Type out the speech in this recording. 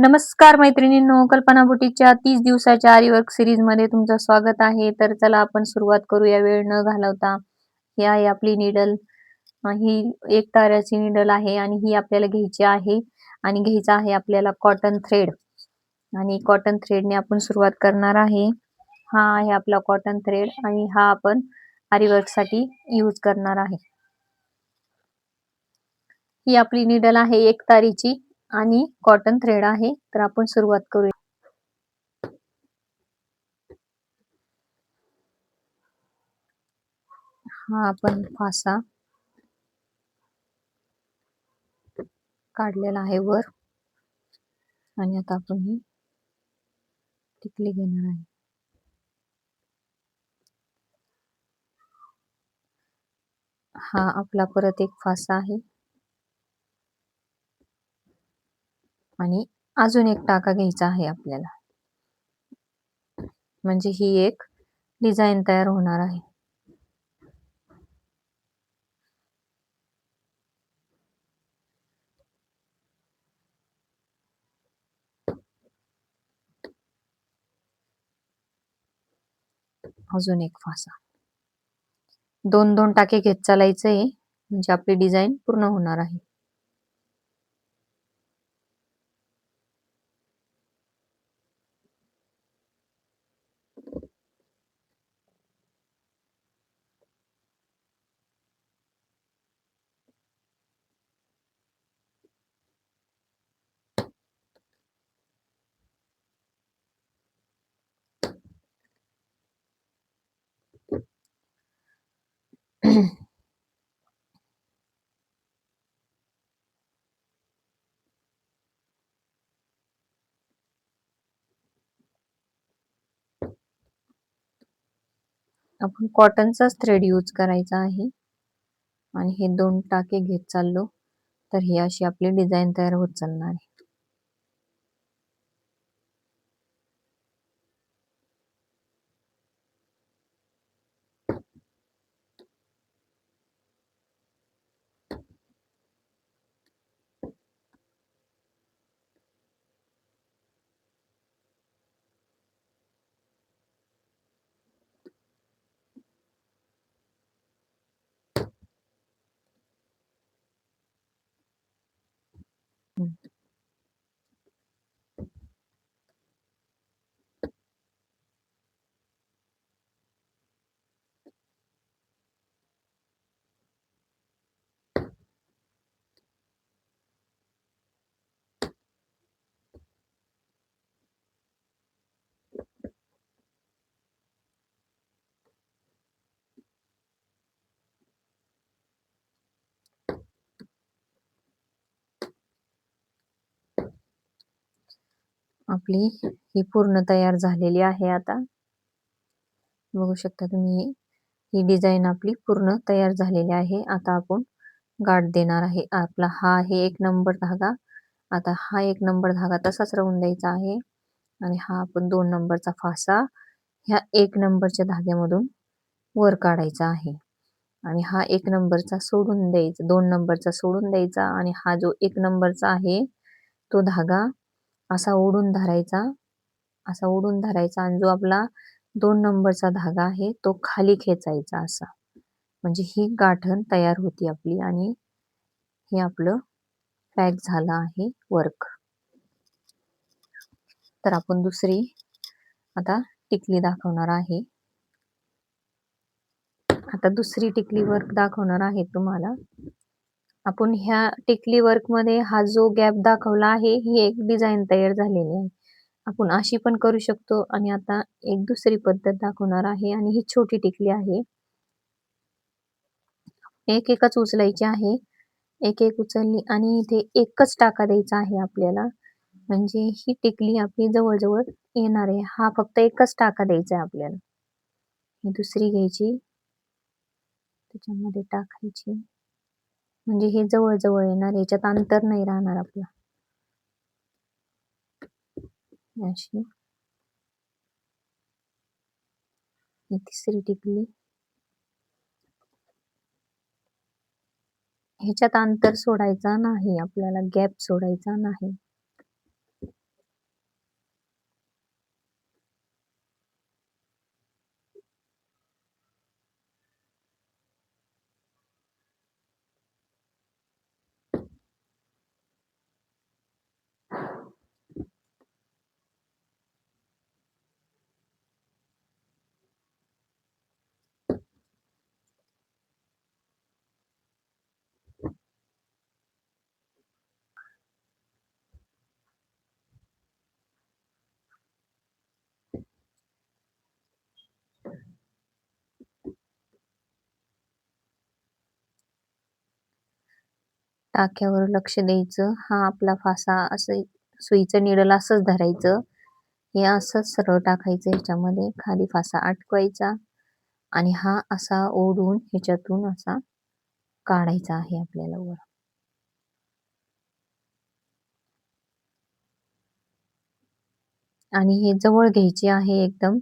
नमस्कार मैत्रिणींनो, कल्पना बुटीकच्या 30 दिवसाच्या आरीवर्क सीरीजमध्ये तुमचं स्वागत आहे. तर चला आपण सुरुवात करूया वेळ न घालवता. ही आहे आपली नीडल. ही एक ताऱ्याची नीडल आहे आणि ही आपल्याला घ्यायची आहे आणि घ्यायचा आहे आपल्याला कॉटन थ्रेड आणि कॉटन थ्रेडने आपण सुरुवात करणार आहे. हा आहे आपला कॉटन थ्रेड आणि हा आपण आरीवर्कसाठी यूज करणार आहे. ही आपली नीडल आहे एक तारीची आणि कॉटन थ्रेड आहे. तर आपण सुरुवात करूया. हा आपण फासा काढलेला आहे वर आणि आता आपण ही टिकली घेणार आहे. हा आपला परत एक फासा आहे आणि अजून एक टाका घ्यायचा आहे आपल्याला, म्हणजे ही एक डिझाईन तयार होणार आहे. अजून एक फासा, दोन दोन टाके घेत चालायचंय म्हणजे आपली डिझाईन पूर्ण होणार आहे. आपण कॉटनचाच थ्रेड यूज करायचा आहे आणि हे दोन टाके घेत चाललो तर ही अशी आपली डिझाईन तयार होत चालणार आहे. आपली ही पूर्ण तयार झालेली आहे. आता बघू शकता तुम्ही, ही डिझाईन आपली पूर्ण तयार झालेली आहे. आता आपण गाठ देणार आहे. आपला हा आहे 1 नंबर धागा. आता हा 1 नंबर धागा तसाच राहून द्यायचा आहे आणि हा आपण 2 नंबरचा फासा ह्या 1 नंबरच्या धाग्यामधून वर काढायचा आहे आणि हा 1 नंबरचा सोडून द्यायचा, 2 नंबरचा सोडून द्यायचा आणि हा जो 1 नंबरचा आहे तो धागा असा ओढून धरायचा, असा ओढून धरायचा आणि जो आपला 2 नंबरचा धागा आहे तो खाली खेचायचा असा. म्हणजे ही गाठण तयार होती आपली आणि हे आपलं पॅक झालं आहे वर्क. तर आपण दुसरी आता टिकली दाखवणार आहे. आता दुसरी टिकली वर्क दाखवणार आहे तुम्हाला. आपण ह्या टिकली वर्क मध्ये हा जो गॅप दाखवला आहे ही एक डिझाईन तयार झालेली आहे. आपण अशी पण करू शकतो आणि आता एक दुसरी पद्धत दाखवणार आहे आणि ही छोटी टिकली आहे. एक एकच उचलायची आहे. एक एक उचलली आणि इथे एकच टाका द्यायचा आहे आपल्याला, म्हणजे ही टिकली आपली जवळ-जवळ येणार आहे. हा फक्त एकच टाका द्यायचा आहे आपल्याला. ही दुसरी घ्यायची, त्याच्यामध्ये टाकायची, म्हणजे हे जवळ-जवळ येणार, याच्यात अंतर नाही राहणार आपलं. अशी ही तिसरी टिकली, ह्याच्यात अंतर सोडायचा नाही आपल्याला, गॅप सोडायचा नाही. टाक्यावर लक्ष द्यायचं. हा आपला फासा असं सुईचं निडल असंच धरायचं. हे असंच सरळ टाकायचं ह्याच्यामध्ये. खाली फासा अटकवायचा आणि हा असा ओढून ह्याच्यातून असा काढायचा आहे आपल्याला वर. आणि हे जवळ घ्यायची आहे एकदम.